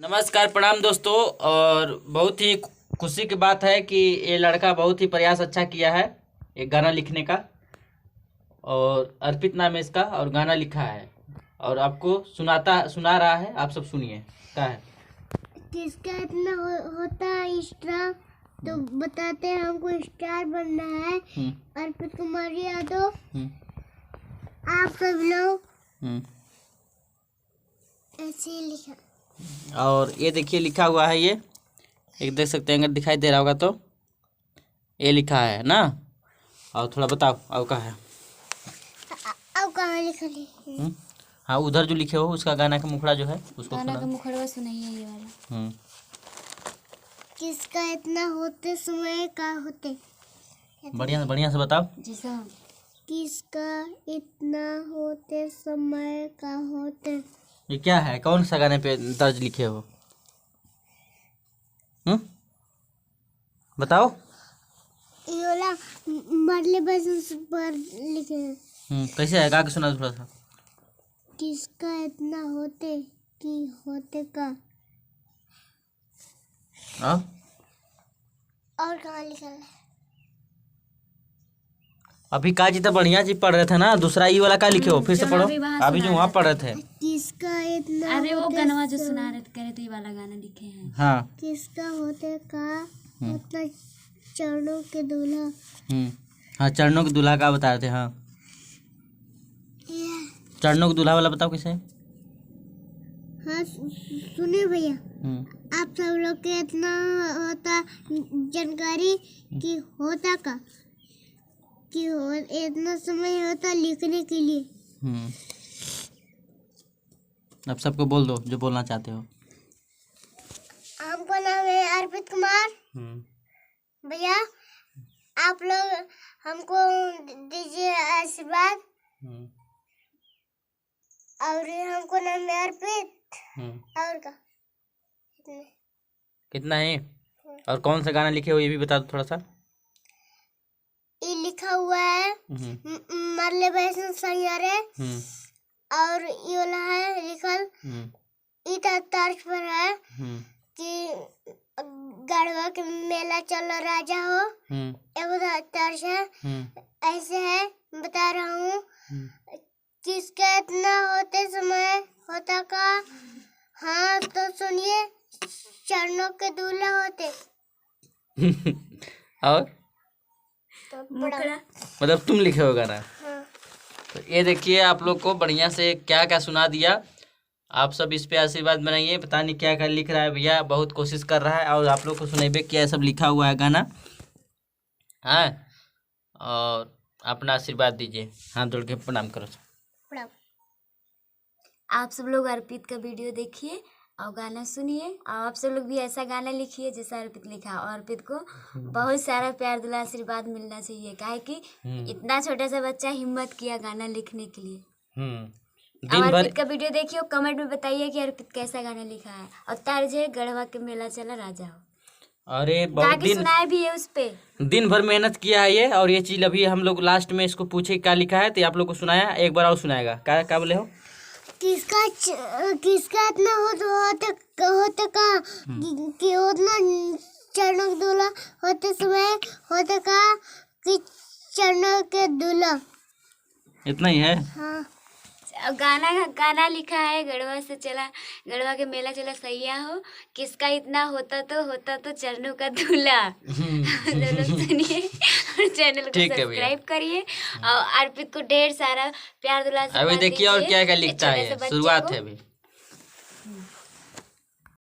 नमस्कार, प्रणाम दोस्तों। और बहुत ही खुशी की बात है कि ये लड़का बहुत ही प्रयास अच्छा किया है एक गाना लिखने का। और अर्पित नाम है इसका और गाना लिखा है और आपको सुना रहा है। आप सब सुनिए। क्या है किसका इतना होता है स्टार, तो बताते हैं हमको स्टार बनना है। अर्पित कुमार यादव, आप सब लोग ऐसे ही लिखा। और ये देखिए लिखा हुआ है। ये एक देख सकते हैं, अगर दिखाई दे रहा होगा तो ये लिखा है ना। और थोड़ा बताओ और क्या है। अब कहाँ लिखा लिखा? हाँ, उधर जो लिखे हो उसका गाना का मुखड़ा जो है उसको गाना सुना। का मुखड़ा सुनाइए ये वाला। किसका इतना होते समय का होते। बढ़िया से बताओ। जी साहब। किसका इतना होते समय का होते। ये क्या है? कौन सा गाने पे दर्ज लिखे हो? बताओ। ये वाला मरले बस पर लिखे हैं। कैसे है? गा के सुना थोड़ा सा। किसका इतना होते कि होते का। और कहाँ लिखा है? अभी का जी तो बढ़िया जी पढ़ रहे थे ना। दूसरा ई वाला का लिखे हो? फिर से पढ़ो। अभी जो वहाँ पढ़ रहे थे। किसका इतना अरे वो होते गाना जो सुना रहे थे तो ये वाला गाना लिखे हैं। हाँ। किसका होते का होता चरणों के दूल्हा। हाँ, चरणों के दूल्हा का बता रहे थे। हाँ, चरणों के दूल्हा वाला बताओ कैसे। हाँ सुनिए भैया, आप सब लोग के इतना होता जानकारी कि होता का कि इतना समय होता लिखने के लिए। अब सबको बोल दो जो बोलना चाहते हो। हमको नाम है अर्पित कुमार। भैया आप लोग हमको दीजिए आशीर्वाद। और हमको नाम है अर्पित। और का कितना है? और कौन सा गाना लिखे हो ये भी बता दो थोड़ा सा। ये लिखा हुआ है मरले बैसन संयारे। और ये वाला है लिखल इतना तर्ज पर है कि गढ़वा के मेला चलो राजा हो। एगो तर्ज है ऐसे है, बता रहा हूँ। किसका इतना होते समय होता का। हाँ तो सुनिए, चरणों के दूल्हा होते। और मुखड़ा मतलब तुम लिखे हो गाना। हाँ। तो ये देखिए आप लोग को बढ़िया से क्या क्या सुना दिया। आप सब इस पे आशीर्वाद बनाइए। पता नहीं क्या क्या लिख रहा है भैया, बहुत कोशिश कर रहा है। और आप लोग को सुनेबे क्या सब लिखा हुआ है गाना। हाँ, और अपना आशीर्वाद दीजिए। हाथ जोड़ के प्रणाम करो। आप सब लोग अर्पित का वीडियो देखिए और गाना सुनिए। और आप सब लोग भी ऐसा गाना लिखिए जैसा अर्पित लिखा। और अर्पित को बहुत सारा प्यार दुला आशीर्वाद मिलना चाहिए, काहे कि इतना छोटा सा बच्चा हिम्मत किया गाना लिखने के लिए। और अर्पित का वीडियो देखिए और कमेंट में बताइए कि अर्पित कैसा गाना लिखा है। और तर्ज है गढ़वा के मेला चला राजा हो। अरे बहुत दिन सुनाया भी है उस पे। दिन भर मेहनत किया है ये। और ये चीज अभी हम लोग लास्ट में इसको पूछे क्या लिखा है तो आप लोग को सुनाया। एक बार और सुनाएगा। क्या बोले हो? किसका इतना होते का कि उतना चरणों के दूल्हा होते समय होते का कि चरणों के दूल्हा। इतना ही है। हाँ। गाना लिखा है गढ़वा के मेला चला सैया हो। किसका इतना होता तो चरणों का दूल्हा। सुनिए और चैनल को सब्सक्राइब करिए। और अर्पित को ढेर सारा प्यार दुला। अभी देखिए और क्या क्या लिखता है। शुरुआत है अभी।